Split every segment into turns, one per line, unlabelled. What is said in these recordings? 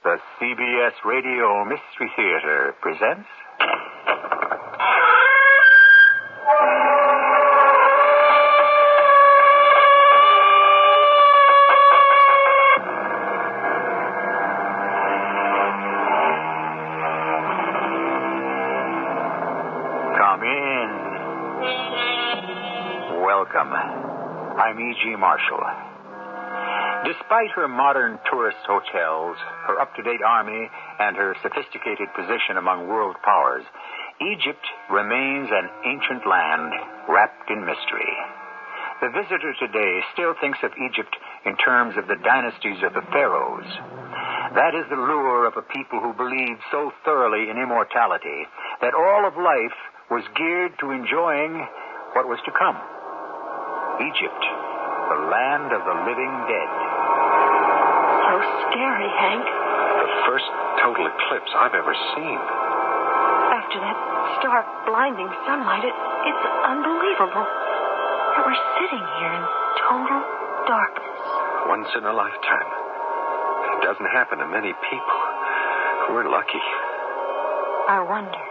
The CBS Radio Mystery Theater presents... Come in. Welcome. I'm E.G. Marshall. Despite her modern tourist hotels, her up-to-date army, and her sophisticated position among world powers, Egypt remains an ancient land wrapped in mystery. The visitor today still thinks of Egypt in terms of the dynasties of the pharaohs. That is the lure of a people who believed so thoroughly in immortality that all of life was geared to enjoying what was to come. Egypt, the land of the living dead.
So scary, Hank.
The first total eclipse I've ever seen.
After that stark, blinding sunlight, it's unbelievable that we're sitting here in total darkness.
Once in a lifetime. It doesn't happen to many people. We're lucky.
I wonder.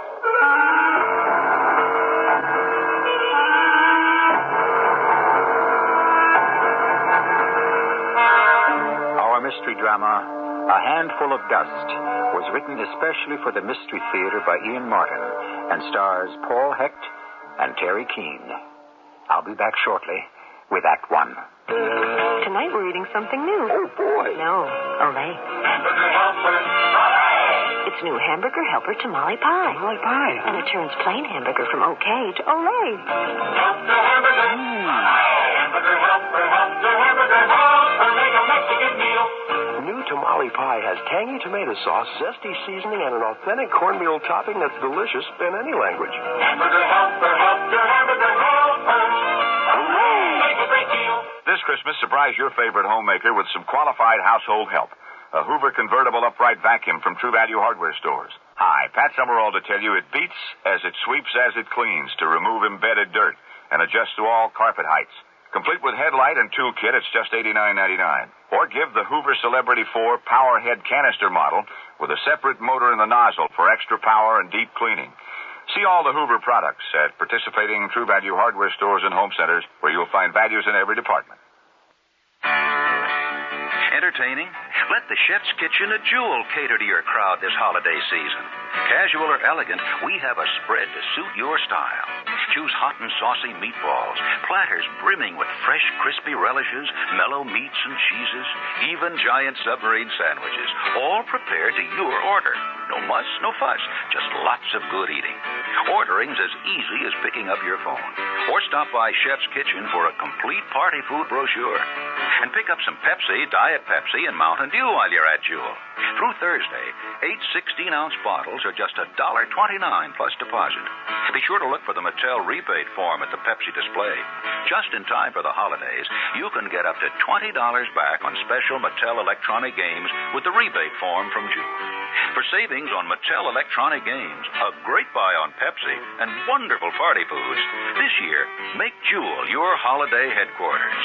Mystery drama, A Handful of Dust, was written especially for the Mystery Theater by Ian Martin and stars Paul Hecht and Terry Keane. I'll be back shortly with Act One.
Tonight we're eating something new.
Oh, boy.
No, Olay. It's new Hamburger Helper Tamale Pie.
Tamale Pie.
And it turns plain hamburger from okay to Olay.
Hamburger Helper, make a Mexican meal.
New tamale pie has tangy tomato sauce, zesty seasoning, and an authentic cornmeal topping that's delicious in any language.
Hamburger Helper, Hamburger Helper. Hooray! Make a great deal.
This Christmas, surprise your favorite homemaker with some qualified household help. A Hoover convertible upright vacuum from True Value Hardware Stores. Hi, Pat Summerall to tell you it beats as it sweeps as it cleans to remove embedded dirt and adjust to all carpet heights. Complete with headlight and toolkit, it's just $89.99. Or give the Hoover Celebrity 4 Power Head canister model with a separate motor in the nozzle for extra power and deep cleaning. See all the Hoover products at participating True Value Hardware Stores and home centers where you'll find values in every department.
Entertaining? Let the Chef's Kitchen at Jewel cater to your crowd this holiday season. Casual or elegant, we have a spread to suit your style. Choose hot and saucy meatballs, platters brimming with fresh, crispy relishes, mellow meats and cheeses, even giant submarine sandwiches, all prepared to your order. No muss, no fuss, just lots of good eating. Ordering's as easy as picking up your phone. Or stop by Chef's Kitchen for a complete party food brochure. And pick up some Pepsi, Diet Pepsi, and Mountain Dew while you're at Jewel. Through Thursday, 8 16-ounce bottles are just $1.29 plus deposit. Be sure to look for the Mattel rebate form at the Pepsi display. Just in time for the holidays, you can get up to $20 back on special Mattel electronic games with the rebate form from Jewel. For savings on Mattel electronic games, a great buy on Pepsi, and wonderful party foods, this year, make Jewel your holiday headquarters.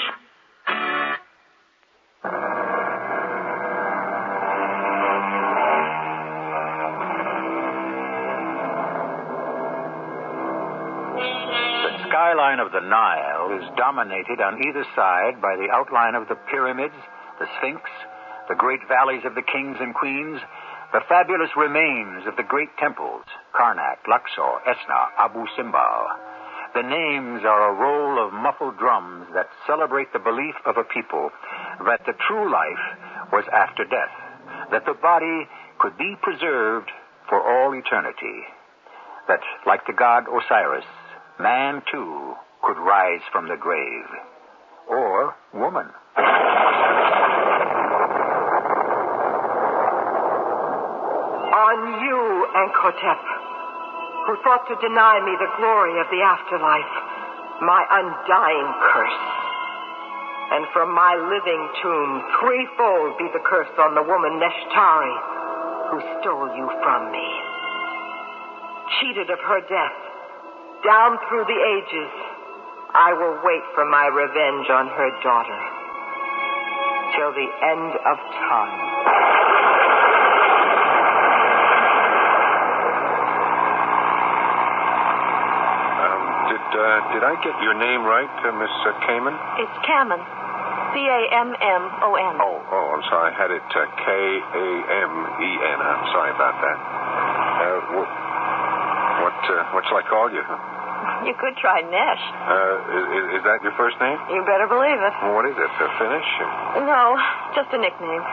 The skyline of the Nile is dominated on either side by the outline of the pyramids, the Sphinx, the great valleys of the kings and queens, the fabulous remains of the great temples, Karnak, Luxor, Esna, Abu Simbel. The names are a roll of muffled drums that celebrate the belief of a people that the true life was after death, that the body could be preserved for all eternity, that, like the god Osiris, man, too, could rise from the grave. Or woman.
On you, Ankotep, who thought to deny me the glory of the afterlife, my undying curse. And from my living tomb, threefold be the curse on the woman Neshtari, who stole you from me. Cheated of her death, down through the ages, I will wait for my revenge on her daughter till the end of time.
Did I get your name right, Miss Kamen?
It's Kamen. C-A-M-M-O-N.
Oh, I'm sorry. I had it K-A-M-E-N. I'm sorry about that. What shall I call you?
You could try Nesh.
Is that your first name?
You better believe it.
Well, what is it, Finnish?
No, just a nickname.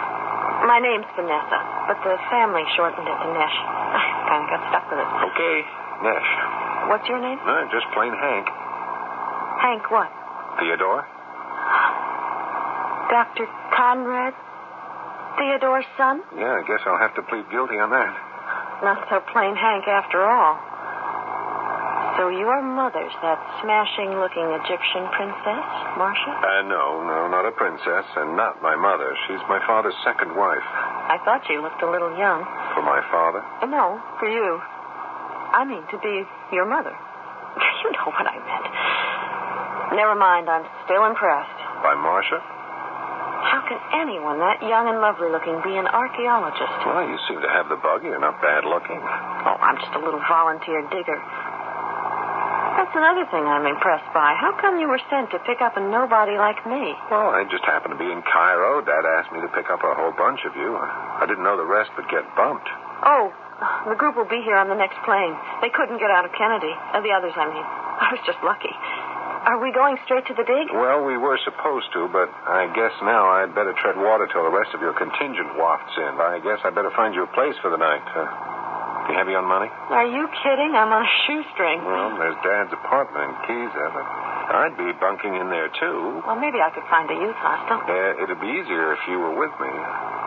My name's Vanessa, but the family shortened it to Nesh. I kind of got stuck with it.
Okay, Nesh.
What's your name?
Just plain Hank.
Hank what?
Theodore?
Dr. Conrad? Theodore's son?
Yeah, I guess I'll have to plead guilty on that.
Not so plain Hank after all. So your mother's that smashing-looking Egyptian princess, Marcia?
No, not a princess, and not my mother. She's my father's second wife.
I thought she looked a little young.
For my father?
No, for you. I mean, to be your mother. You know what I meant. Never mind, I'm still impressed.
By Marcia?
How can anyone that young and lovely-looking be an archaeologist?
Well, you seem to have the bug. You're not bad-looking.
Oh, I'm just a little volunteer digger. That's another thing I'm impressed by. How come you were sent to pick up a nobody like me?
Well, I just happened to be in Cairo. Dad asked me to pick up a whole bunch of you. I didn't know the rest would get bumped.
Oh, the group will be here on the next plane. They couldn't get out of Kennedy. The others, I mean. I was just lucky. Are we going straight to the dig?
Well, we were supposed to, but I guess now I'd better tread water till the rest of your contingent wafts in. I guess I'd better find you a place for the night. You heavy on money?
Are you kidding? I'm on a shoestring.
Well, there's Dad's apartment in Giza, but I'd be bunking in there, too.
Well, maybe I could find a youth hostel.
It'd be easier if you were with me.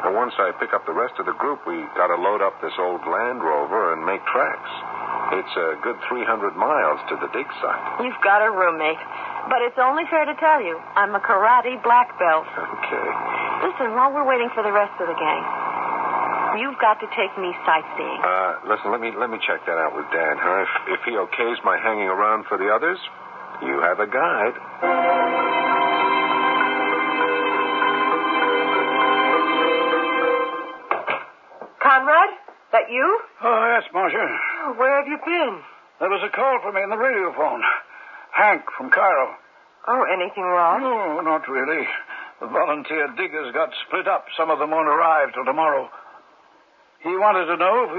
But once I pick up the rest of the group, we got to load up this old Land Rover and make tracks. It's a good 300 miles to the dig site.
You've got a roommate. But it's only fair to tell you, I'm a karate black belt.
Okay.
Listen, while we're waiting for the rest of the gang, you've got to take me sightseeing.
Listen, let me check that out with Dad. Huh? If he okays my hanging around for the others, you have a guide.
Conrad? That you?
Oh, yes, Marcia.
Oh, where have you been?
There was a call for me in the radio phone. Hank from Cairo.
Oh, anything wrong?
No, not really. The volunteer diggers got split up. Some of them won't arrive till tomorrow. He wanted to know if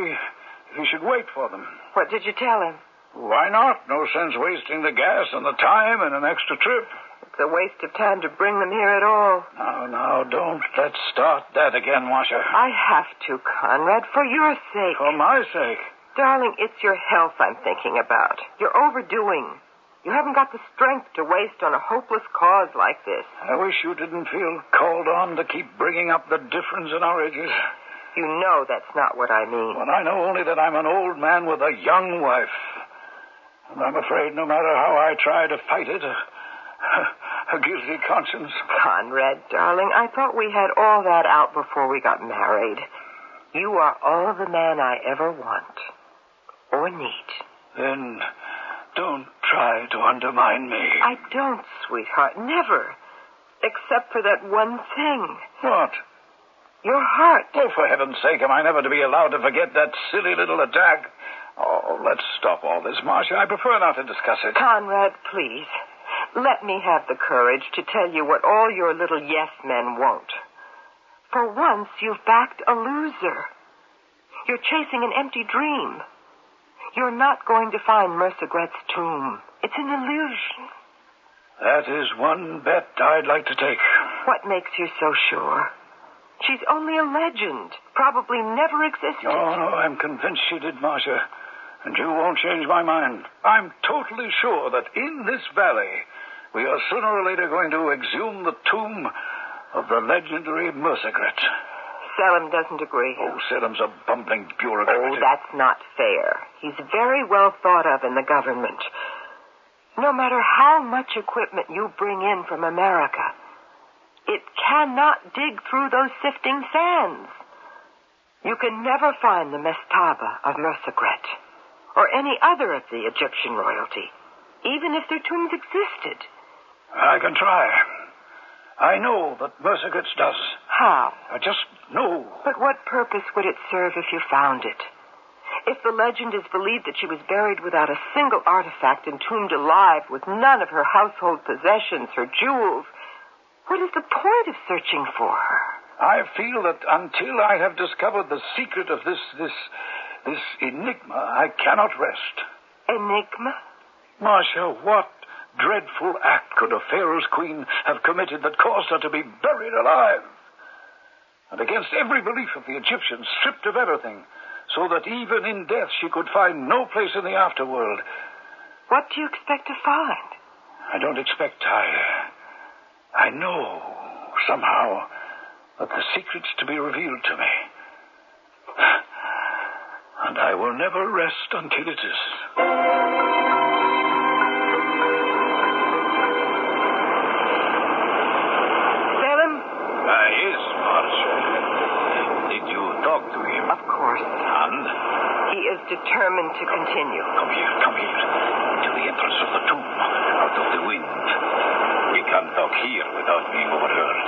we should wait for them.
What did you tell him?
Why not? No sense wasting the gas and the time and an extra trip.
It's a waste of time to bring them here at all.
Now, don't let's start that again, Marcia.
I have to, Conrad, for your sake.
For my sake?
Darling, it's your health I'm thinking about. You're overdoing. You haven't got the strength to waste on a hopeless cause like this.
I wish you didn't feel called on to keep bringing up the difference in our ages.
You know that's not what I mean.
Well, I know only that I'm an old man with a young wife. And I'm afraid no matter how I try to fight it, a guilty conscience.
Conrad, darling, I thought we had all that out before we got married. You are all the man I ever want. Or need.
Then don't try to undermine me.
I don't, sweetheart. Never. Except for that one thing.
What?
Your heart.
Oh, for heaven's sake, am I never to be allowed to forget that silly little attack? Oh, let's stop all this, Marcia. I prefer not to discuss it.
Conrad, please. Let me have the courage to tell you what all your little yes men won't. For once, you've backed a loser. You're chasing an empty dream. You're not going to find Mercegret's tomb. It's an illusion.
That is one bet I'd like to take.
What makes you so sure? She's only a legend. Probably never existed.
No, I'm convinced she did, Marcia. And you won't change my mind. I'm totally sure that in this valley, we are sooner or later going to exhume the tomb of the legendary Mercegret.
Selim doesn't agree.
Oh, Selim's a bumbling bureaucrat.
Oh, that's not fair. He's very well thought of in the government. No matter how much equipment you bring in from America, it cannot dig through those sifting sands. You can never find the mastaba of Mercegret, or any other of the Egyptian royalty, even if their tombs existed.
I can try. I know that Mercegret's does.
How?
I just know.
But what purpose would it serve if you found it? If the legend is believed that she was buried without a single artifact, entombed alive with none of her household possessions, her jewels, what is the point of searching for her?
I feel that until I have discovered the secret of this enigma, I cannot rest.
Enigma?
Marcia, what dreadful act could a Pharaoh's queen have committed that caused her to be buried alive? And against every belief of the Egyptians, stripped of everything, so that even in death she could find no place in the afterworld.
What do you expect to find?
I don't expect. I know, somehow, that the secret's to be revealed to me. And I will never rest until it is.
Selim?
Yes, Marcia. Did you talk to him?
Of course.
And?
He is determined to continue.
Come here. To the entrance of the tomb, out of the wind. We can't talk here without being overheard.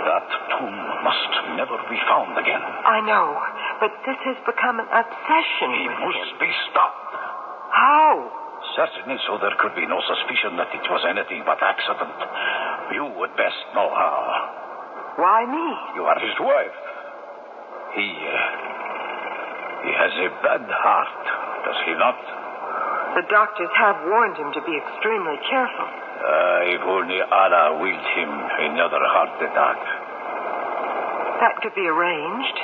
That tomb must never be found again.
I know, but this has become an obsession
He
with
must
him.
be stopped.
How?
Certainly, so there could be no suspicion that it was anything but accident. You would best know how.
Why me?
You are his wife. He has a bad heart, does he not?
The doctors have warned him to be extremely careful.
If only Allah willed him another heart attack.
That could be arranged.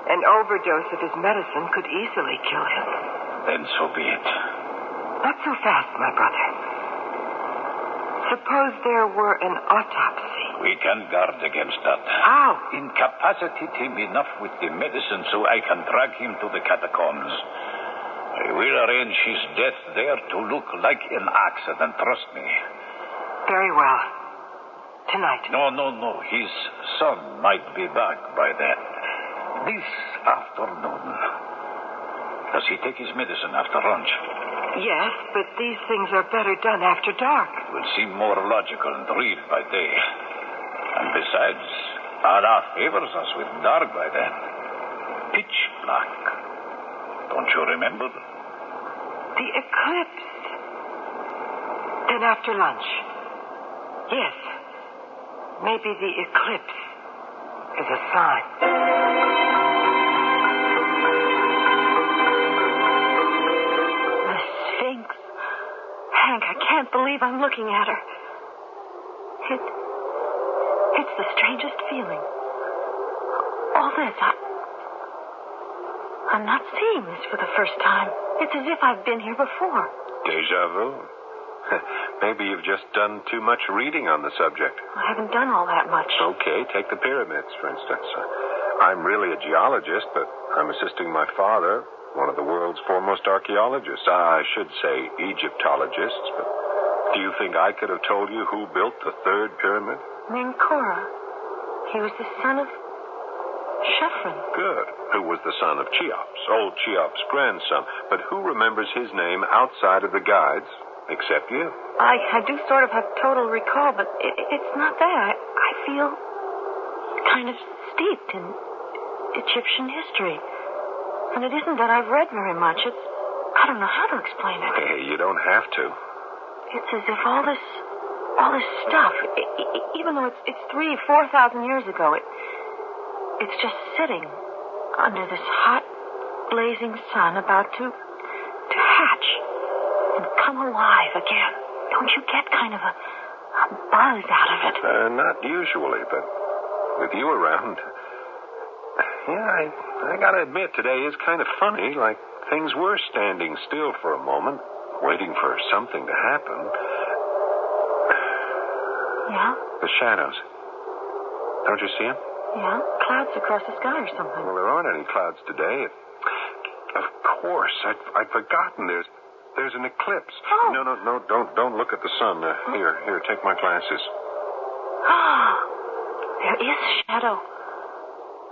An overdose of his medicine could easily kill him.
Then so be it.
Not so fast, my brother. Suppose there were an autopsy.
We can guard against that.
How?
Incapacitate him enough with the medicine so I can drag him to the catacombs. I will arrange his death there to look like an accident, trust me.
Very well. Tonight.
No. His son might be back by then. This afternoon. Does he take his medicine after lunch?
Yes, but these things are better done after dark.
It will seem more logical and real by day. And besides, Allah favors us with dark by then. Pitch black. Don't you remember?
The eclipse. Then after lunch. Yes. Maybe the eclipse is a sign.
The Sphinx. Hank, I can't believe I'm looking at her. It's the strangest feeling. All this, I'm not seeing this for the first time. It's as if I've been here before.
Deja vu. Maybe you've just done too much reading on the subject.
I haven't done all that much.
Okay, take the pyramids, for instance. I'm really a geologist, but I'm assisting my father, one of the world's foremost archaeologists. I should say Egyptologists, but do you think I could have told you who built the third pyramid?
Menkora. He was the son of Shephren.
Good. Who was the son of Cheops, old Cheops' grandson. But who remembers his name outside of the guides, except you?
I do sort of have total recall, but it's not that. I feel kind of steeped in Egyptian history. And it isn't that I've read very much. I don't know how to explain it.
Hey, you don't have to.
It's as if all this stuff, even though it's 3,000-4,000 years ago, it's just sitting under this hot, blazing sun about to hatch and come alive again. Don't you get kind of a buzz out of it?
Not usually, but with you around. Yeah, I gotta admit, today is kind of funny. Like things were standing still for a moment, waiting for something to happen.
Yeah?
The shadows. Don't you see them?
Yeah, clouds across the sky or something.
Well, there aren't any clouds today. Of course, I'd forgotten. There's an eclipse.
Oh.
No, don't look at the sun. Here, take my glasses.
There is a shadow.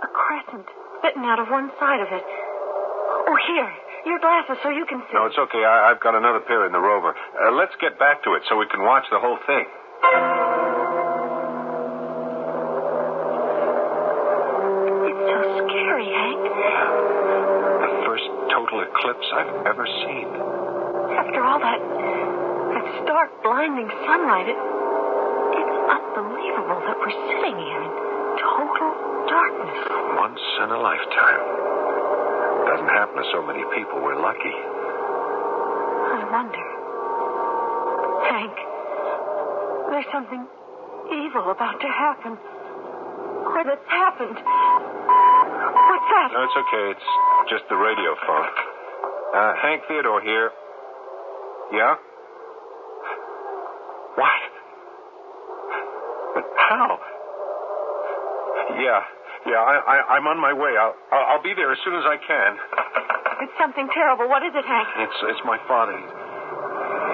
A crescent spitting out of one side of it. Oh, here, your glasses so you can see.
No, it's okay. I've got another pair in the rover. Let's get back to it so we can watch the whole thing.
It's so scary, Hank.
The first total eclipse I've ever seen.
After all that stark, blinding sunlight, it's unbelievable that we're sitting here in total darkness.
Once in a lifetime. Doesn't happen to so many people. We're lucky.
I wonder. Hank, there's something evil about to happen. Or that's happened. What's that?
No, it's okay. It's just the radio phone. Hank Theodore here. Yeah? What? But how? Yeah, I'm on my way. I'll be there as soon as I can.
It's something terrible. What is it, Hank?
It's my father.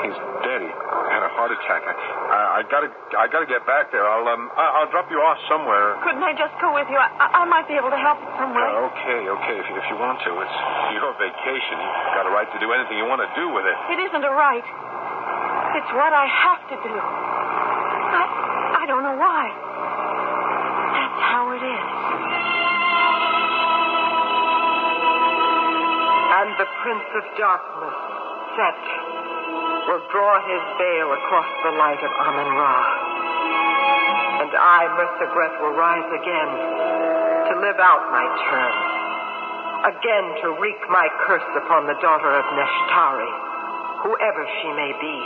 He's dead. He had a heart attack. I gotta get back there. I'll drop you off somewhere.
Couldn't I just go with you? I might be able to help in some way.
Okay. If you want to, it's your vacation. You've got a right to do anything you want to do with it.
It isn't a right. It's what I have to do. I don't know why. That's how it is.
And the Prince of Darkness, Set, will draw his veil across the light of Amun-Ra. And I, Mercegret, will rise again to live out my term. Again to wreak my curse upon the daughter of Neshtari, whoever she may be,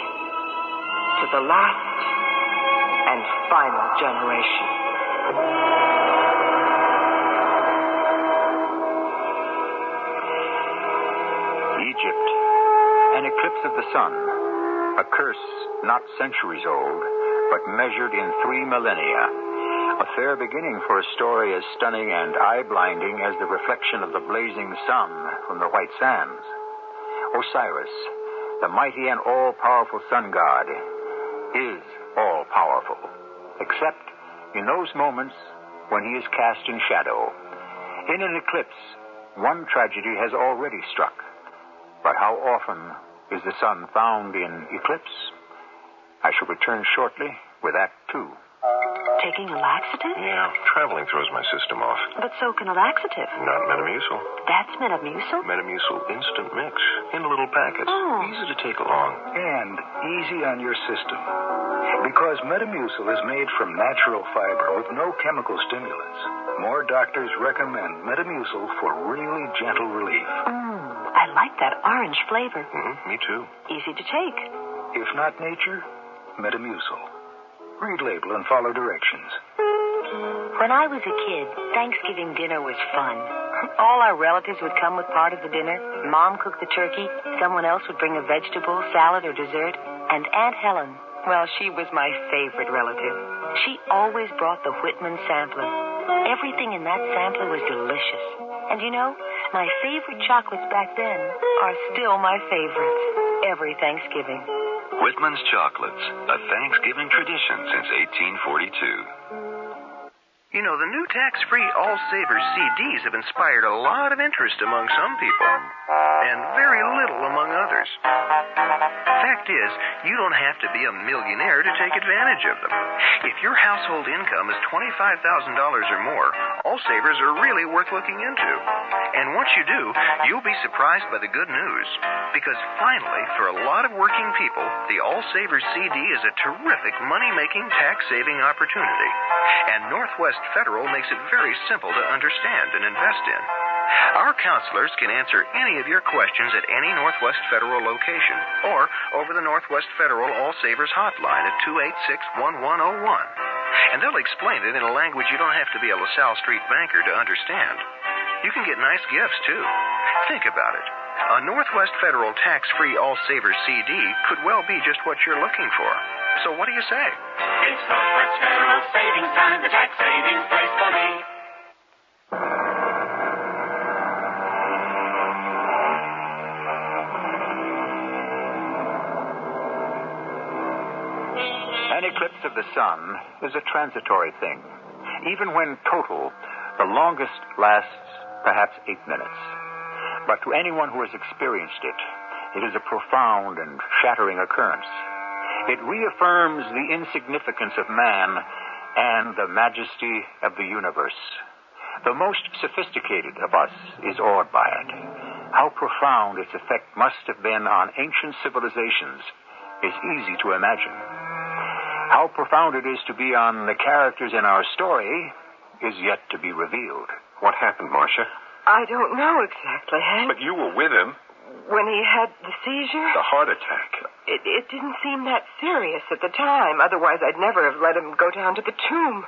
to the last and final generation.
Egypt, an eclipse of the sun, a curse not centuries old, but measured in 3 millennia. A fair beginning for a story as stunning and eye-blinding as the reflection of the blazing sun from the white sands. Osiris, the mighty and all-powerful sun god, is all-powerful, except in those moments when he is cast in shadow. In an eclipse, one tragedy has already struck. But how often is the sun found in eclipse? I shall return shortly with Act 2.
Taking a laxative?
Yeah, traveling throws my system off.
But so can a laxative.
Not Metamucil.
That's Metamucil?
Metamucil instant mix in little packets.
Oh.
Easy to take along.
And easy on your system. Because Metamucil is made from natural fiber with no chemical stimulants. More doctors recommend Metamucil for really gentle relief.
I like that orange flavor.
Me too.
Easy to take.
If not nature, Metamucil. Read label and follow directions.
When I was a kid, Thanksgiving dinner was fun. All our relatives would come with part of the dinner. Mom cooked the turkey. Someone else would bring a vegetable, salad, or dessert. And Aunt Helen, well, she was my favorite relative. She always brought the Whitman sampler. Everything in that sampler was delicious. And you know, my favorite chocolates back then are still my favorites every Thanksgiving.
Whitman's Chocolates, a Thanksgiving tradition since 1842.
You know, the new tax-free All Savers CDs have inspired a lot of interest among some people, and very little among others. Fact is, you don't have to be a millionaire to take advantage of them. If your household income is $25,000 or more, All Savers are really worth looking into. And once you do, you'll be surprised by the good news. Because finally, for a lot of working people, the All Savers CD is a terrific money-making, tax-saving opportunity. And Northwest Federal makes it very simple to understand and invest in. Our counselors can answer any of your questions at any Northwest Federal location or over the Northwest Federal All Savers hotline at 286-1101. And they'll explain it in a language you don't have to be a LaSalle Street banker to understand. You can get nice gifts, too. Think about it. A Northwest Federal tax-free All Savers CD could well be just what you're looking for. So what do you say?
It's Northwest Federal Savings Time, the tax savings place for me.
An eclipse of the sun is a transitory thing. Even when total, the longest lasts perhaps 8 minutes. But to anyone who has experienced it, it is a profound and shattering occurrence. It reaffirms the insignificance of man and the majesty of the universe. The most sophisticated of us is awed by it. How profound its effect must have been on ancient civilizations is easy to imagine. How profound it is to be on the characters in our story is yet to be revealed.
What happened, Marcia?
I don't know exactly, Hank.
But you were with him.
When he had the seizure?
The heart attack.
It didn't seem that serious at the time. Otherwise, I'd never have let him go down to the tomb.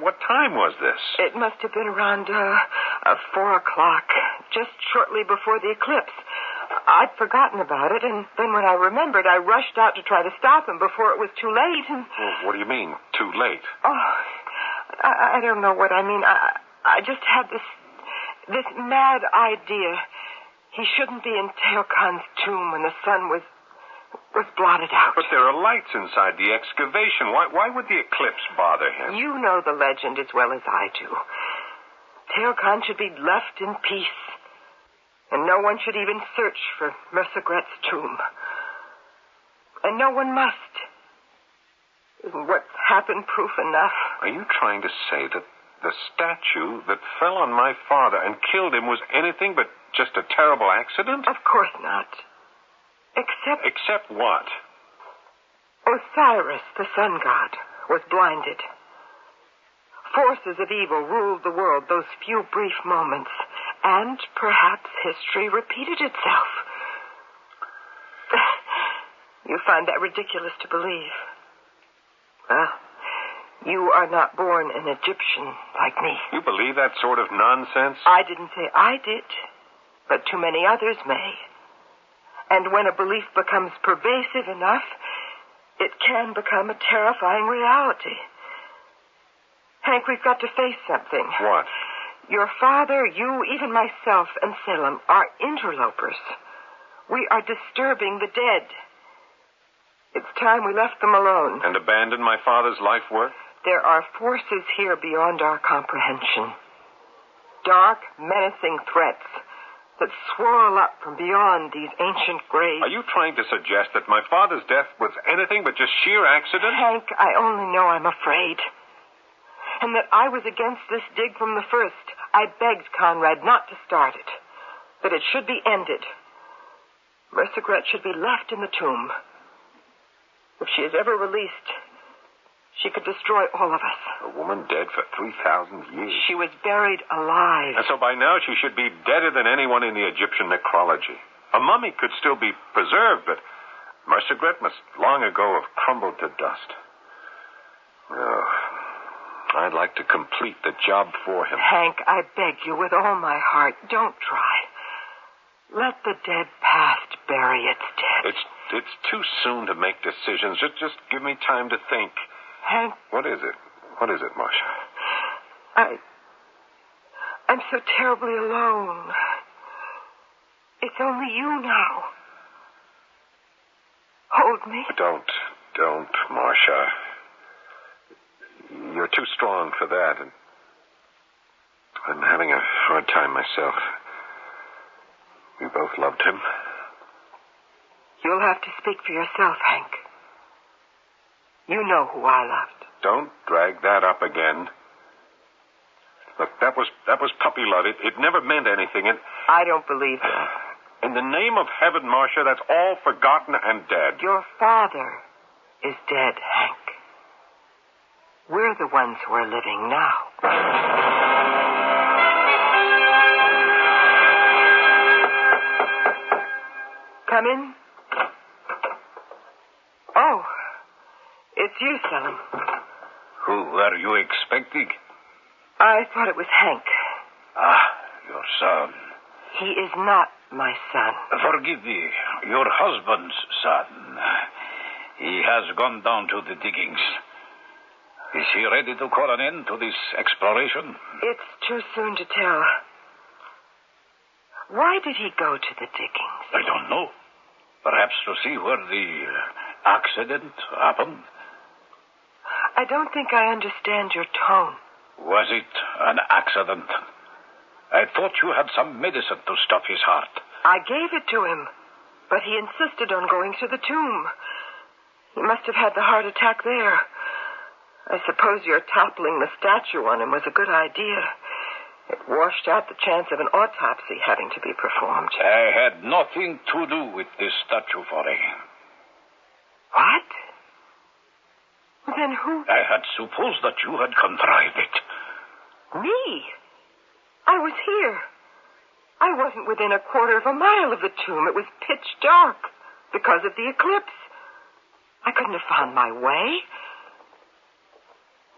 What time was this?
It must have been around 4 o'clock, just shortly before the eclipse. I'd forgotten about it, and then when I remembered, I rushed out to try to stop him before it was too late. And
Well, what do you mean, too late?
Oh, I don't know what I mean. I just had this mad idea. He shouldn't be in Teokan's tomb when the sun was blotted out.
But there are lights inside the excavation. Why would the eclipse bother him?
You know the legend as well as I do. Teokan should be left in peace. And no one should even search for Mercegret's tomb. And no one must. Isn't what happened proof enough?
Are you trying to say that the statue that fell on my father and killed him was anything but just a terrible accident?
Of course not.
Except what?
Osiris, the sun god, was blinded. Forces of evil ruled the world those few brief moments, and perhaps history repeated itself. You find that ridiculous to believe. Well, you are not born an Egyptian like me.
You believe that sort of nonsense?
I didn't say I did, but too many others may. And when a belief becomes pervasive enough, it can become a terrifying reality. Hank, we've got to face something.
What?
Your father, you, even myself, and Salem are interlopers. We are disturbing the dead. It's time we left them alone.
And abandoned my father's life work?
There are forces here beyond our comprehension. Dark, menacing threats that swirl up from beyond these ancient graves.
Are you trying to suggest that my father's death was anything but just sheer accident?
Hank, I only know I'm afraid. And that I was against this dig from the first. I begged Conrad not to start it. That it should be ended. Mercegret should be left in the tomb. If she is ever released, she could destroy all of us.
A woman dead for 3,000 years.
She was buried alive.
And so by now she should be deader than anyone in the Egyptian necrology. A mummy could still be preserved, but Mercegret must long ago have crumbled to dust. Oh, I'd like to complete the job for him.
Hank, I beg you with all my heart, don't try. Let the dead past bury its dead.
It's too soon to make decisions. Just give me time to think.
Hank.
What is it? What is it, Marcia?
I'm so terribly alone. It's only you now. Hold me.
Don't, Marcia. You're too strong for that, and I'm having a hard time myself. We both loved him.
You'll have to speak for yourself, Hank. You know who I loved.
Don't drag that up again. Look, that was puppy love. It never meant anything.
I don't believe that.
In the name of heaven, Marcia, that's all forgotten and dead.
Your father is dead, Hank. We're the ones who are living now. Come in. Oh, it's you, Salem.
Who are you expecting?
I thought it was Hank.
Your son.
He is not my son.
Forgive me, your husband's son. He has gone down to the diggings. Is he ready to call an end to this exploration?
It's too soon to tell. Why did he go to the diggings?
I don't know. Perhaps to see where the accident happened.
I don't think I understand your tone.
Was it an accident? I thought you had some medicine to stop his heart.
I gave it to him, but he insisted on going to the tomb. He must have had the heart attack there. I suppose your toppling the statue on him was a good idea. It washed out the chance of an autopsy having to be performed.
I had nothing to do with this statue, Forey.
What? Well, then who?
I had supposed that you had contrived it.
Me? I was here. I wasn't within a quarter of a mile of the tomb. It was pitch dark because of the eclipse. I couldn't have found my way.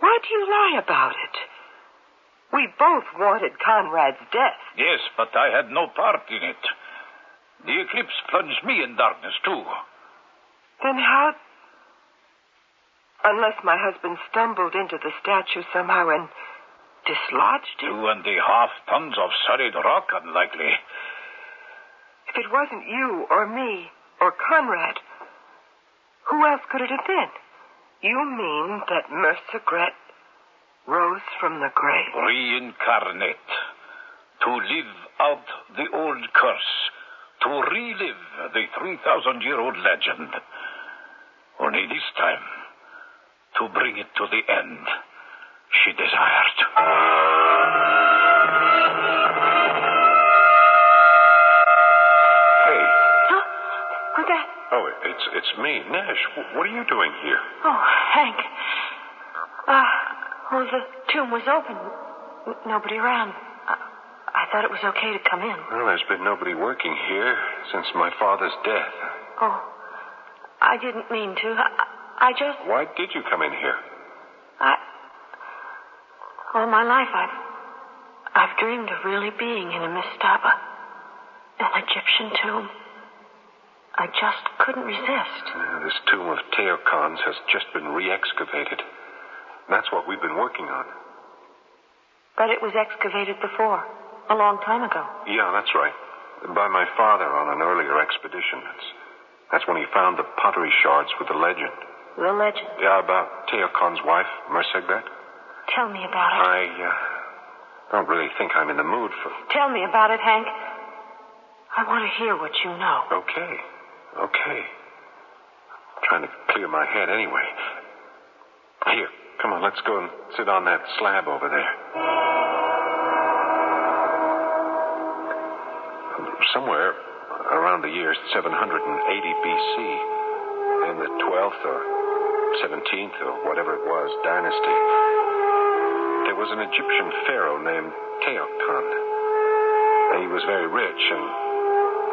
Why do you lie about it? We both wanted Conrad's death.
Yes, but I had no part in it. The eclipse plunged me in darkness, too.
Then how... Unless my husband stumbled into the statue somehow and dislodged it.
2.5 tons of solid rock, unlikely.
If it wasn't you or me or Conrad, who else could it have been? You mean that Mercegret rose from the grave?
Reincarnate. To live out the old curse. To relive the 3,000-year-old legend. Only this time, to bring it to the end she desired.
Hey.
Huh? Who's that?
Oh, it's me, Nash. What are you doing here?
Oh, Hank. Well, the tomb was open. Nobody around. I thought it was okay to come in.
Well, there's been nobody working here since my father's death.
Oh, I didn't mean to. I just...
Why did you come in here?
All my life, I've dreamed of really being in a mastaba, an Egyptian tomb. I just couldn't resist.
This tomb of Teokon's has just been re-excavated. That's what we've been working on.
But it was excavated before, a long time ago.
Yeah, that's right. By my father on an earlier expedition. That's when he found the pottery shards with the legend.
The legend?
Yeah, about Teokon's wife, Mercegret.
Tell me about it.
I don't really think I'm in the mood for...
Tell me about it, Hank. I want to hear what you know.
Okay. I'm trying to clear my head anyway. Here, come on, let's go and sit on that slab over there. Somewhere around the year 780 BC, in the 12th or 17th or whatever it was, dynasty, there was an Egyptian pharaoh named Teokon. He was very rich, and,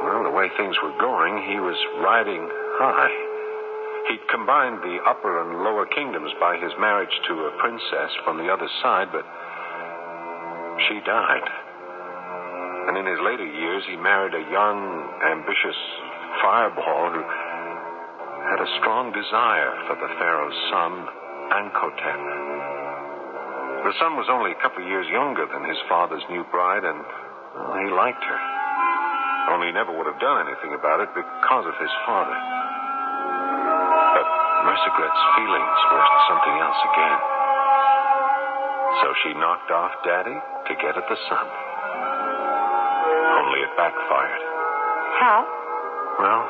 well, the way things were going, he was riding high. He'd combined the upper and lower kingdoms by his marriage to a princess from the other side, but she died. And in his later years, he married a young, ambitious fireball who had a strong desire for the pharaoh's son, Ankotep. The son was only a couple of years younger than his father's new bride, and well, he liked her. Only he never would have done anything about it because of his father. But Mercegret's feelings were something else again. So she knocked off Daddy to get at the son. Only it backfired.
How?
Well,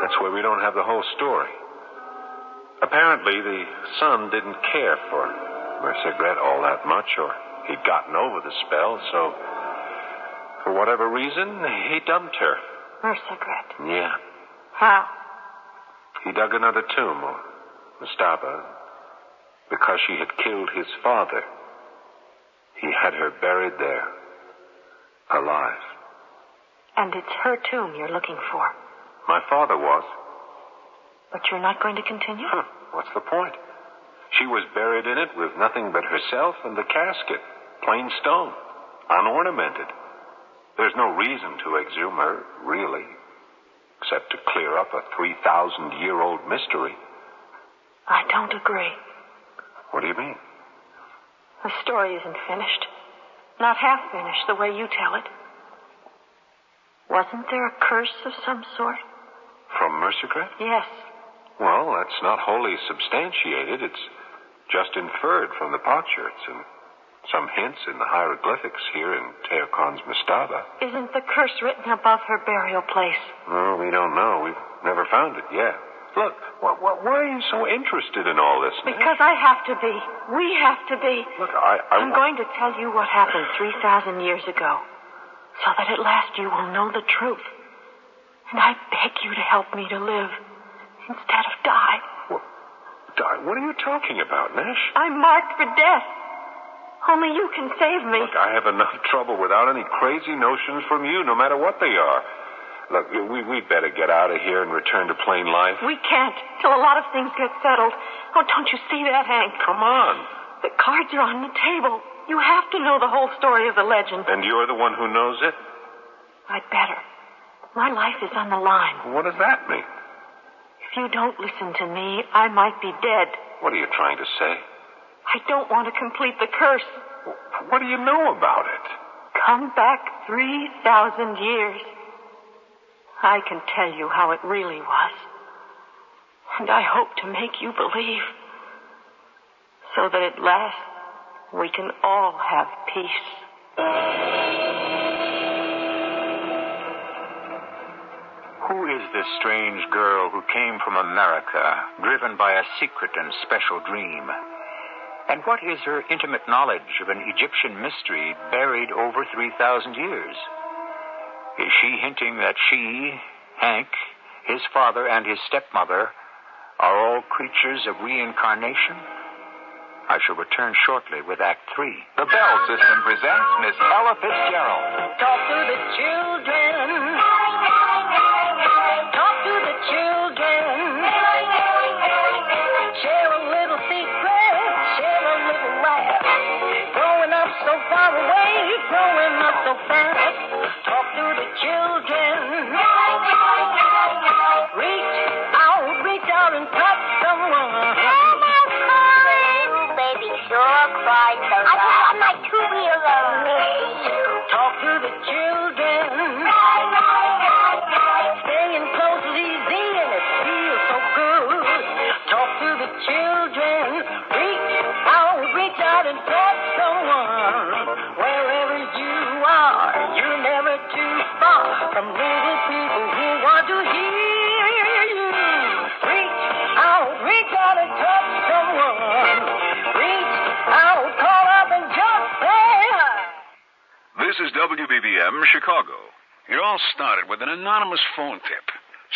that's where we don't have the whole story. Apparently, the son didn't care for Mercegret all that much, or he'd gotten over the spell, so for whatever reason, he dumped her.
Mercegret?
Yeah.
How?
He dug another tomb, or mastaba, because she had killed his father. He had her buried there, alive.
And it's her tomb you're looking for?
My father was.
But you're not going to continue?
What's the point? She was buried in it with nothing but herself and the casket. Plain stone. Unornamented. There's no reason to exhume her, really. Except to clear up a 3,000-year-old mystery.
I don't agree.
What do you mean?
The story isn't finished. Not half finished, the way you tell it. Wasn't there a curse of some sort?
From Mercegret?
Yes.
Well, that's not wholly substantiated. It's just inferred from the potsherds and some hints in the hieroglyphics here in Teokon's mastaba.
Isn't the curse written above her burial place?
Well, we don't know. We've never found it yet. Look, why are you so interested in all this, Nash?
Because I have to be. We have to be.
Look,
I'm going to tell you what happened 3,000 years ago, so that at last you will know the truth. And I beg you to help me to live instead of die.
What are you talking about, Nash?
I'm marked for death. Only you can save me.
Look, I have enough trouble without any crazy notions from you, no matter what they are. Look, we'd better get out of here and return to plain life.
We can't, till a lot of things get settled. Oh, don't you see that, Hank?
Come on.
The cards are on the table. You have to know the whole story of the legend.
And you're the one who knows it?
I'd better. My life is on the line.
What does that mean?
If you don't listen to me, I might be dead.
What are you trying to say?
I don't want to complete the curse.
What do you know about it?
Come back 3,000 years. I can tell you how it really was. And I hope to make you believe. So that at last we can all have peace.
Who is this strange girl who came from America, driven by a secret and special dream? And what is her intimate knowledge of an Egyptian mystery buried over 3,000 years? Is she hinting that she, Hank, his father, and his stepmother are all creatures of reincarnation? I shall return shortly with Act 3.
The Bell System presents Miss Ella Fitzgerald.
Talk to the children. Talk to the children. Share a little secret. Share a little laugh. Growing up so far away. Growing up so fast. Talk to the children. Reach out and touch someone.
Baby sure cries so I put on my two-wheeler.
Talk to the children. Staying close is easy and it feels so good. Talk to the children. Reach out and touch someone. Wherever you are, you're never too far from little people who want to hear you. Reach out and touch someone. Reach out, call up and just say hi.
This is WBBM Chicago. It all started with an anonymous phone tip.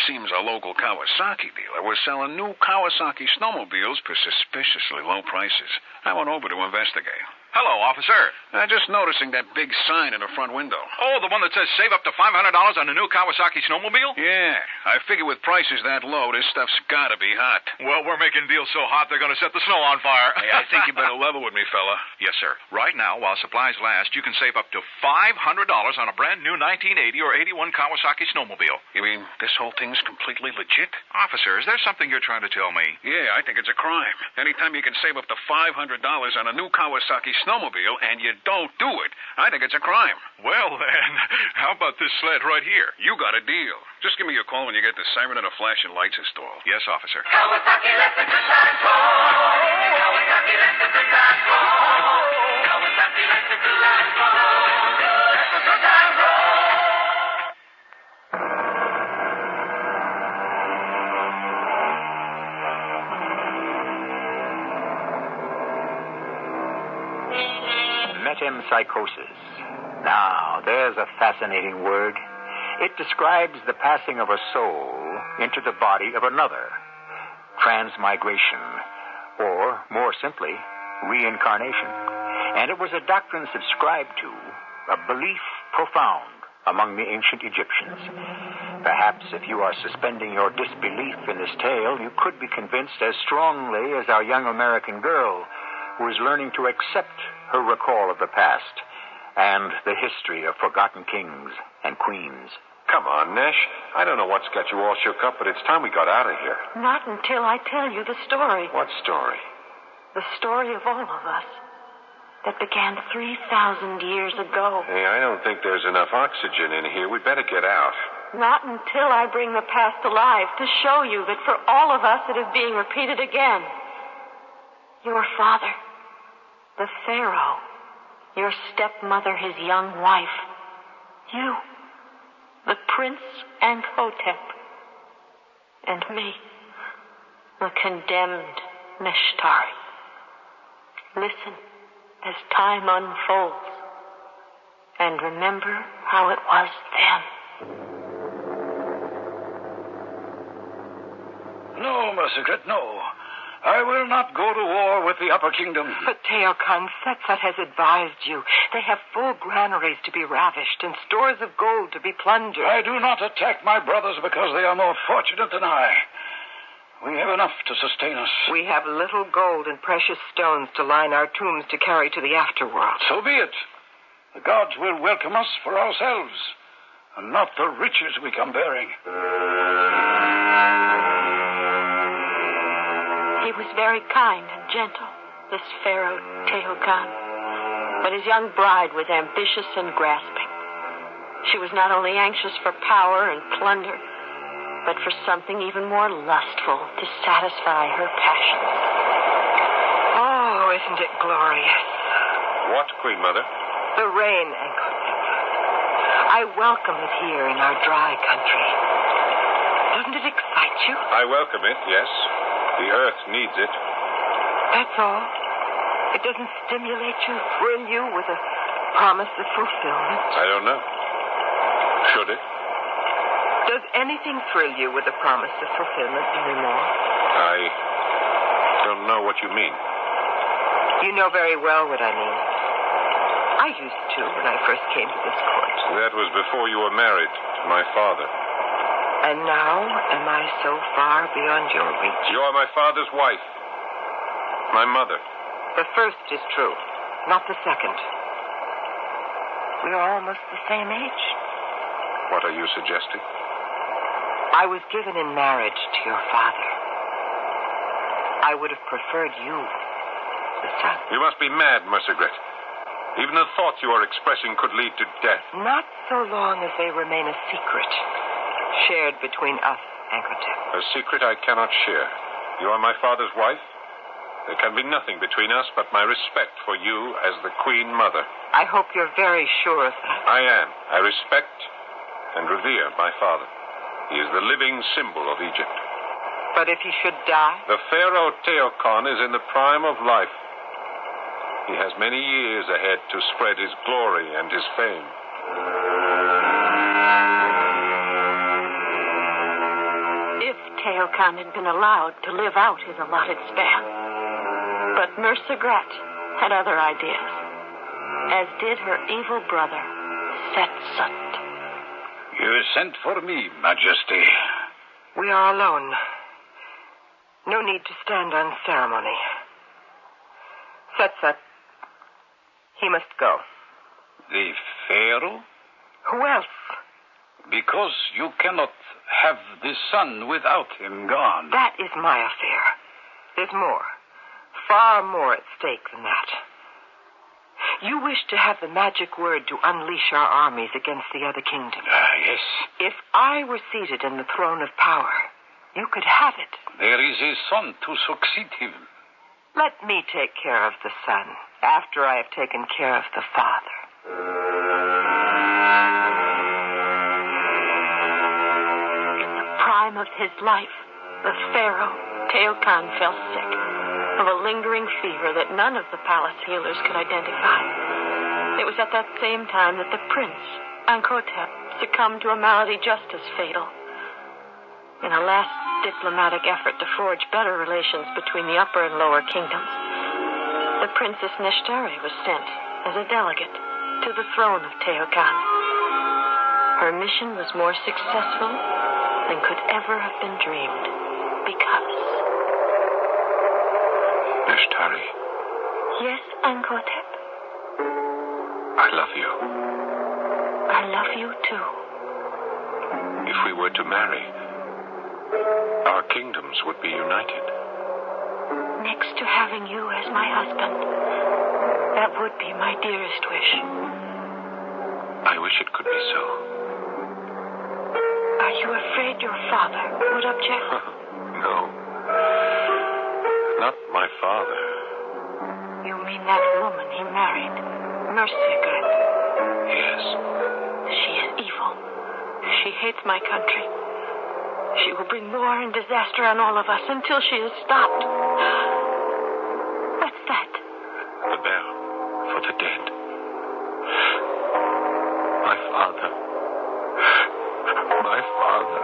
Seems a local Kawasaki dealer was selling new Kawasaki snowmobiles for suspiciously low prices. I went over to investigate.
Hello, officer.
Just noticing that big sign in the front window.
Oh, the one that says save up to $500 on a new Kawasaki snowmobile?
Yeah. I figure with prices that low, this stuff's gotta be hot.
Well, we're making deals so hot they're gonna set the snow on fire.
Hey, I think you better level with me, fella.
Yes, sir. Right now, while supplies last, you can save up to $500 on a brand new 1980 or 81 Kawasaki snowmobile.
You mean this whole thing's completely legit?
Officer, is there something you're trying to tell me?
Yeah, I think it's a crime. Anytime you can save up to $500 on a new Kawasaki snowmobile and you don't do it, I think it's a crime.
Well, then, how about this sled right here?
You got a deal. Just give me a call when you get the siren and the flashing lights installed.
Yes, officer.
Kawasaki, let the good times roll. Kawasaki, let the good times roll. Kawasaki, let the good times roll. Let the good times roll.
Metempsychosis. Now, there's a fascinating word. It describes the passing of a soul into the body of another. Transmigration, or, more simply, reincarnation. And it was a doctrine subscribed to, a belief profound among the ancient Egyptians. Perhaps if you are suspending your disbelief in this tale, you could be convinced as strongly as our young American girl who is learning to accept her recall of the past and the history of forgotten kings and queens.
Come on, Nash. I don't know what's got you all shook up, but it's time we got out of here.
Not until I tell you the story.
What story?
The story of all of us that began 3,000 years ago.
Hey, I don't think there's enough oxygen in here. We'd better get out.
Not until I bring the past alive to show you that for all of us it is being repeated again. Your father, the Pharaoh, your stepmother, his young wife, you, the Prince Ankotep, and me. the condemned Nishtari. Listen as time unfolds, and remember how it was then.
No, Mercigret, no. I will not go to war with the Upper Kingdom.
But Teokan, Setsat has advised you. They have full granaries to be ravished and stores of gold to be plundered.
I do not attack my brothers because they are more fortunate than I. We have enough to sustain us.
We have little gold and precious stones to line our tombs to carry to the afterworld.
So be it. The gods will welcome us for ourselves, and not the riches we come bearing.
He was very kind and gentle, this Pharaoh Teokan. But his young bride was ambitious and grasping. She was not only anxious for power and plunder, but for something even more lustful to satisfy her passions.
Oh, isn't it glorious?
What, Queen Mother?
The rain, Enkotep. I welcome it here in our dry country. Doesn't it excite you?
I welcome it, yes. The earth needs it.
That's all. It doesn't stimulate you, thrill you with a promise of fulfillment.
I don't know. Should it?
Does anything thrill you with a promise of fulfillment anymore?
I don't know what you mean.
You know very well what I mean. I used to when I first came to this court.
That was before you were married to my father.
And now, am I so far beyond your reach?
You are my father's wife. My mother.
The first is true, not the second. We are almost the same age.
What are you suggesting?
I was given in marriage to your father. I would have preferred you, the son.
You must be mad, Mercigret. Even the thoughts you are expressing could lead to death.
Not so long as they remain a secret, shared between us, Enkotep.
A secret I cannot share. You are my father's wife. There can be nothing between us but my respect for you as the Queen Mother.
I hope you're very sure of that.
I am. I respect and revere my father. He is the living symbol of Egypt.
But if he should die?
The Pharaoh Teokan is in the prime of life. He has many years ahead to spread his glory and his fame.
If Teokan had been allowed to live out his allotted span. But Mercigret had other ideas, as did her evil brother, Setsat.
You sent for me, Majesty.
We are alone. No need to stand on ceremony. Setsat, he must go.
The Pharaoh?
Who else?
Because you cannot have the sun without him gone.
That is my affair. There's more. Far more at stake than that. You wish to have the magic word to unleash our armies against the other kingdoms.
Yes.
If I were seated in the throne of power, you could have it.
There is a son to succeed him.
Let me take care of the son after I have taken care of the father.
In the prime of his life, the Pharaoh, Teokan, fell sick of a lingering fever that none of the palace healers could identify. It was at that same time that the prince, Enkotep, succumbed to a malady just as fatal. In a last diplomatic effort to forge better relations between the upper and lower kingdoms, the Princess Nishtari was sent as a delegate to the throne of Teokan. Her mission was more successful than could ever have been dreamed, because...
Nishtari.
Yes, Enkotep?
I love you.
I love you, too.
If we were to marry, our kingdoms would be united.
Next to having you as my husband, that would be my dearest wish.
I wish it could be so.
Are you afraid your father would object?
No. Not my father.
You mean that woman he married, Mercigret?
Yes.
She is evil. She hates my country. She will bring war and disaster on all of us until she is stopped. What's that?
The bell for the dead. My father. My father.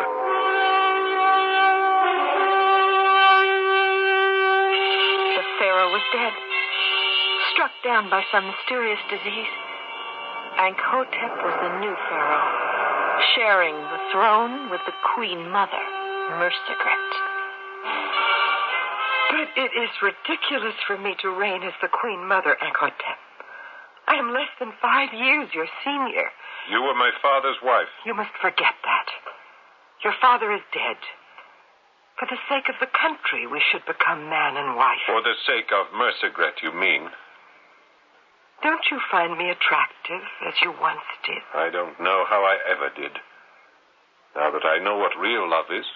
The pharaoh was dead, struck down by some mysterious disease. Ankh-Hotep was the new pharaoh, sharing the throne with the queen mother, Mercigret.
But it is ridiculous for me to reign as the queen mother, Ankh-Hotep. I am less than 5 years your senior.
You were my father's wife.
You must forget that. Your father is dead. For the sake of the country, we should become man and wife.
For the sake of Mercigret, you mean?
Don't you find me attractive, as you once did?
I don't know how I ever did. Now that I know what real love is.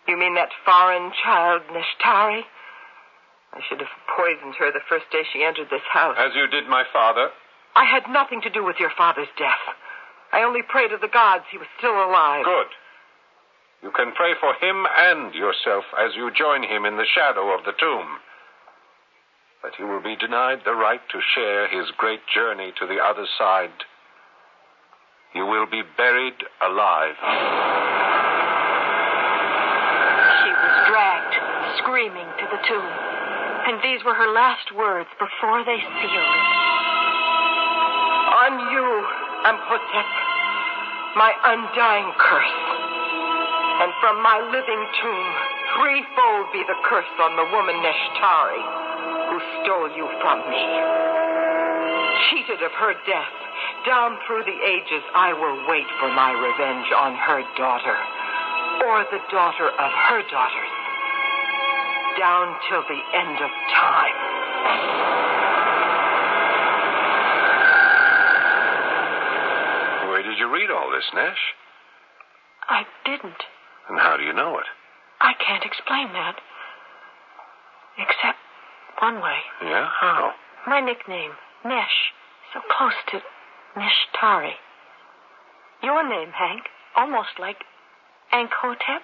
You mean that foreign child, Neshtari? I should have poisoned her the first day she entered this house.
As you did my father?
I had nothing to do with your father's death. I only prayed to the gods he was still alive.
Good. You can pray for him and yourself as you join him in the shadow of the tomb. But he will be denied the right to share his great journey to the other side. You will be buried alive.
She was dragged, screaming, to the tomb. And these were her last words before they sealed it.
On you, Ankh-Hotep, my undying curse. And from my living tomb, threefold be the curse on the woman Neshtari, who stole you from me. Cheated of her death, down through the ages I will wait for my revenge on her daughter, or the daughter of her daughters, down till the end of time.
Where did you read all this, Nesh?
I didn't.
And how do you know it?
I can't explain that. Except one way.
Yeah? How?
My nickname, Nesh, so close to Neshtari. Your name, Hank, almost like Ankh-Hotep.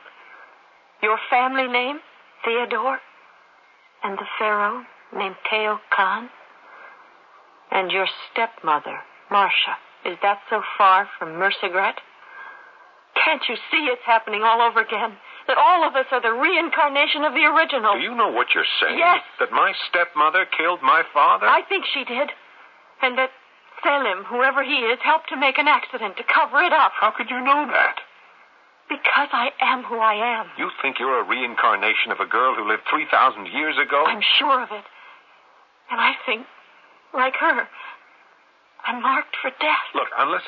Your family name, Theodore. And the pharaoh, named Teo Khan. And your stepmother, Marcia. Is that so far from Mercigret? Can't you see it's happening all over again? That all of us are the reincarnation of the original.
Do you know what you're saying?
Yes.
That my stepmother killed my father?
I think she did. And that Selim, whoever he is, helped to make an accident to cover it up.
How could you know that?
Because I am who I am.
You think you're a reincarnation of a girl who lived 3,000 years ago?
I'm sure of it. And I think, like her, I'm marked for death.
Look, unless...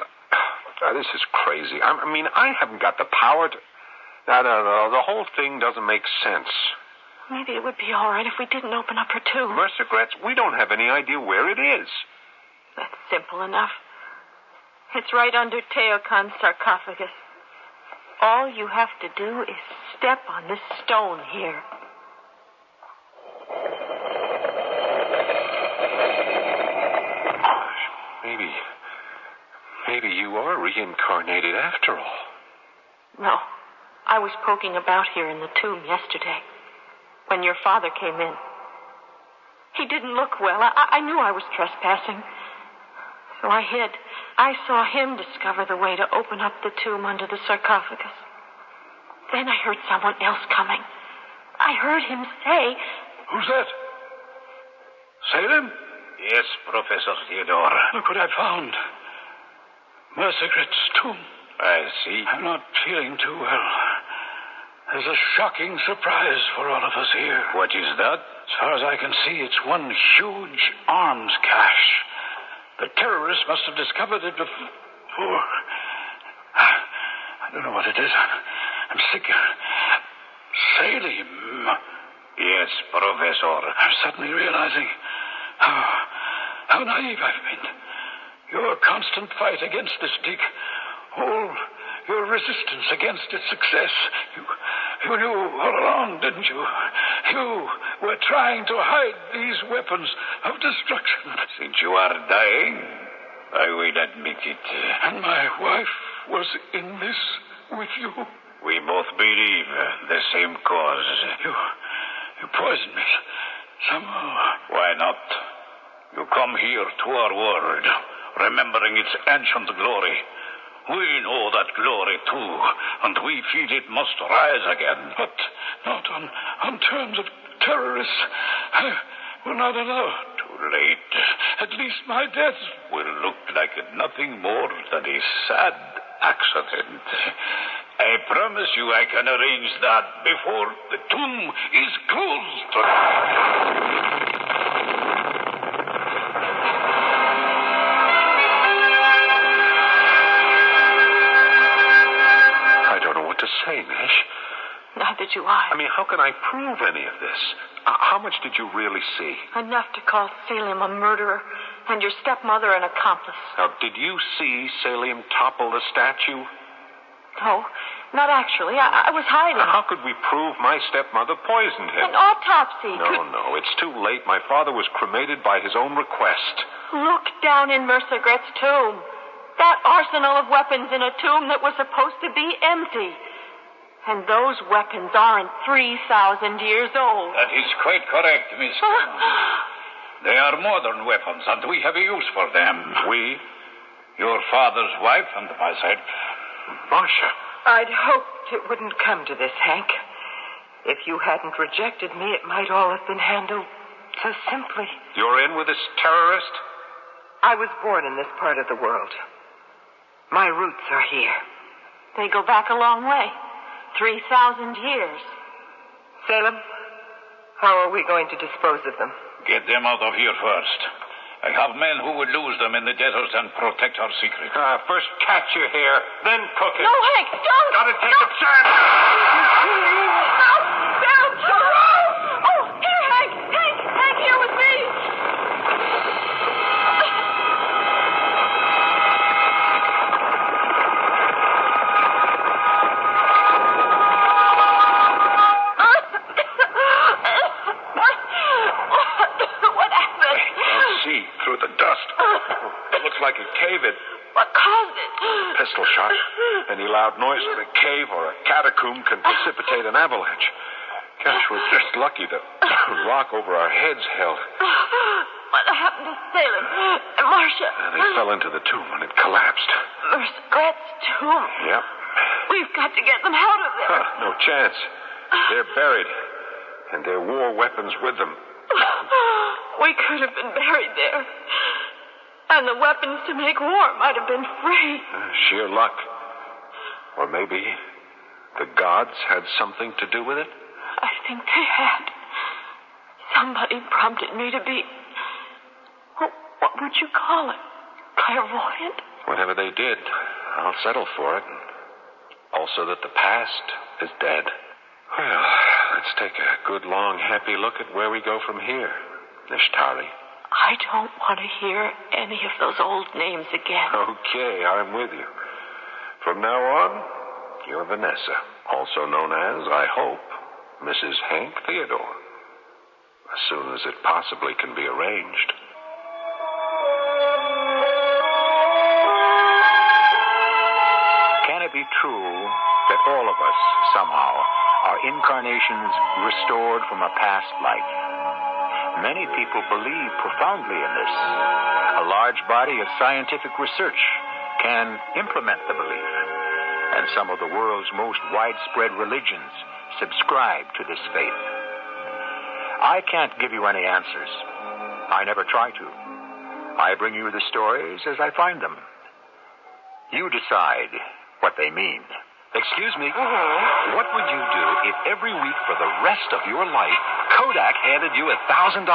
this is crazy. I mean, I haven't got the power to... No. The whole thing doesn't make sense.
Maybe it would be all right if we didn't open up her tomb.
Mercigret's, we don't have any idea where it is.
That's simple enough. It's right under Teo Khan's sarcophagus. All you have to do is step on this stone here.
Maybe you are reincarnated after all.
No. I was poking about here in the tomb yesterday, when your father came in. He didn't look well. I knew I was trespassing. So I hid. I saw him discover the way to open up the tomb under the sarcophagus. Then I heard someone else coming. I heard him say...
Who's that? Salem?
Yes, Professor Theodore.
Look what I found. Mercigret's tomb.
I see.
I'm not feeling too well. There's a shocking surprise for all of us here.
What is that?
As far as I can see, it's one huge arms cache. The terrorists must have discovered it before. I don't know what it is. I'm sick. Salim.
Yes, Professor.
I'm suddenly realizing how naive I've been. Your constant fight against this, Dick. All your resistance against its success. You knew all along, didn't you? You were trying to hide these weapons of destruction.
Since you are dying, I will admit it.
And my wife was in this with you.
We both believe the same cause.
You poisoned me. Somehow.
Why not? You come here to our world, remembering its ancient glory. We know that glory too, and we feel it must rise again.
But not on terms of terrorists. We're not allowed.
Too late.
At least my death
will look like nothing more than a sad accident. I promise you I can arrange that before the tomb is closed.
I don't know what to say, Mish.
Neither do I.
I mean, how can I prove any of this? How much did you really see?
Enough to call Salem a murderer and your stepmother an accomplice.
Now, did you see Salem topple the statue?
No, not actually. I was hiding.
How could we prove my stepmother poisoned him?
An autopsy.
No, it's too late. My father was cremated by his own request.
Look down in Mercer Gret's tomb. That arsenal of weapons in a tomb that was supposed to be empty. And those weapons aren't 3,000 years old.
That is quite correct, Miss Clemens. They are modern weapons, and we have a use for them.
We?
Your father's wife and myself.
Marcia.
I'd hoped it wouldn't come to this, Hank. If you hadn't rejected me, it might all have been handled so simply.
You're in with this terrorist?
I was born in this part of the world. My roots are here.
They go back a long way. 3,000 years.
Salem, how are we going to dispose of them?
Get them out of here first. I have men who would lose them in the desert and protect our secret.
First catch your hair, then cook it.
No, Hank, don't!
Gotta take a chance.
No! Salem, oh, here, Hank, here with me!
Through the dust. It looks like a cave-in.
What caused it?
Pistol shot. Any loud noise in a cave or a catacomb can precipitate an avalanche. Gosh, we're just lucky the rock over our heads held.
What happened to Salem and Marcia?
They fell into the tomb and it collapsed.
Mercer Gret's tomb?
Yep.
We've got to get them out of there.
No chance. They're buried, and their war weapons with them.
We could have been buried there. And the weapons to make war might have been free.
Sheer luck. Or maybe the gods had something to do with it?
I think they had. Somebody prompted me to be... What would you call it? Clairvoyant?
Whatever they did, I'll settle for it. Also that the past is dead. Well, let's take a good, long, happy look at where we go from here. Nishtari.
I don't want to hear any of those old names again.
Okay, I'm with you. From now on, you're Vanessa, also known as, I hope, Mrs. Hank Theodore. As soon as it possibly can be arranged.
Can it be true that all of us, somehow, are incarnations restored from a past life? Many people believe profoundly in this. A large body of scientific research can implement the belief, and some of the world's most widespread religions subscribe to this faith. I can't give you any answers. I never try to. I bring you the stories as I find them. You decide what they mean.
Excuse me, what would you do if every week for the rest of your life, Kodak handed you $1,000?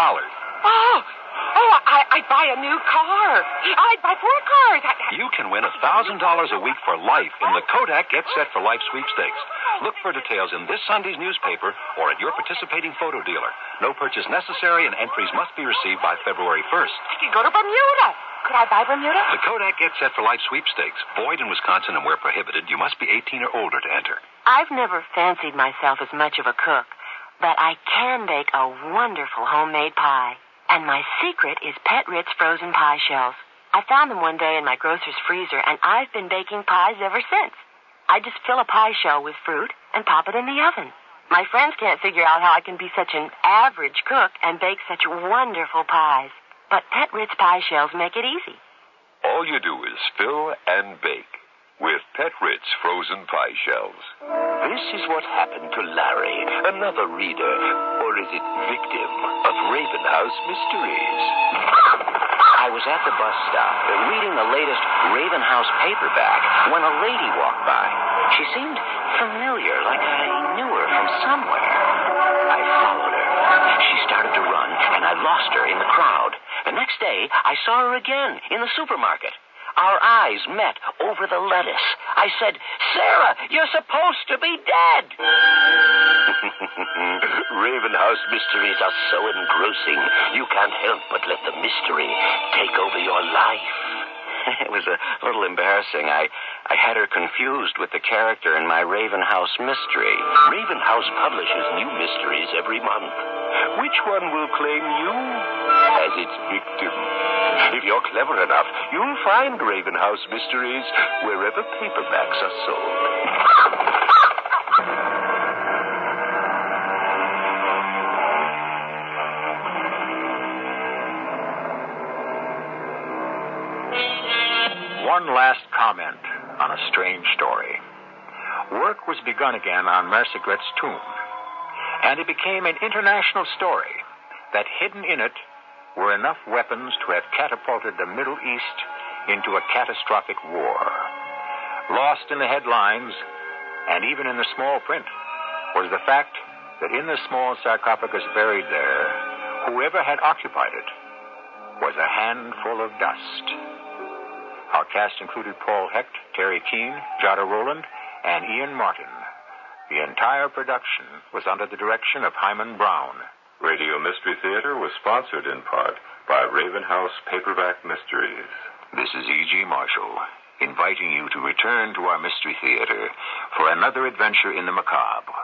I'd buy a new car. I'd buy 4 cars.
You can win $1,000 a week for life in the Kodak Get Set for Life sweepstakes. Look for details in this Sunday's newspaper or at your participating photo dealer. No purchase necessary and entries must be received by February 1st.
I could go to Bermuda. Could I buy Bermuda?
The Kodak Get Set for Life sweepstakes. Void in Wisconsin and where prohibited, you must be 18 or older to enter.
I've never fancied myself as much of a cook, but I can bake a wonderful homemade pie. And my secret is Pet Ritz frozen pie shells. I found them one day in my grocer's freezer, and I've been baking pies ever since. I just fill a pie shell with fruit and pop it in the oven. My friends can't figure out how I can be such an average cook and bake such wonderful pies. But Pet Ritz pie shells make it easy.
All you do is fill and bake with Pet Ritz frozen pie shells. This is what happened to Larry, another reader, or is it victim, of Raven House Mysteries.
I was at the bus stop reading the latest Raven House paperback when a lady walked by. She seemed familiar, like I knew her from somewhere. I followed her. She started to run, and I lost her in the crowd. The next day, I saw her again in the supermarket. Our eyes met over the lettuce. I said, "Sarah, you're supposed to be dead."
Raven House Mysteries are so engrossing, you can't help but let the mystery take over your life.
It was a little embarrassing. I had her confused with the character in my Raven House mystery.
Raven House publishes new mysteries every month. Which one will claim you as its victim? If you're clever enough, you'll find Raven House Mysteries wherever paperbacks are sold.
One last comment on a strange story. Work was begun again on Mercegret's tomb, and it became an international story that hidden in it were enough weapons to have catapulted the Middle East into a catastrophic war. Lost in the headlines, and even in the small print, was the fact that in the small sarcophagus buried there, whoever had occupied it was a handful of dust. Our cast included Paul Hecht, Terry Keane, Jada Rowland, and Ian Martin. The entire production was under the direction of Himan Brown.
Radio Mystery Theater was sponsored in part by Raven House Paperback Mysteries.
This is E.G. Marshall, inviting you to return to our Mystery Theater for another adventure in the macabre.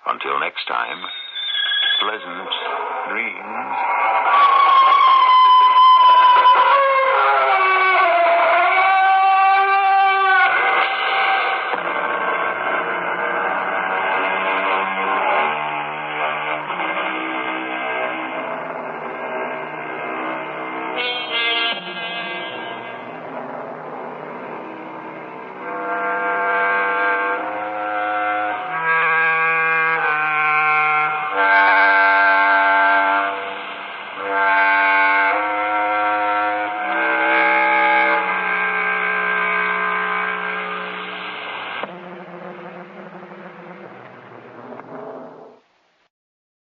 Until next time, pleasant dreams.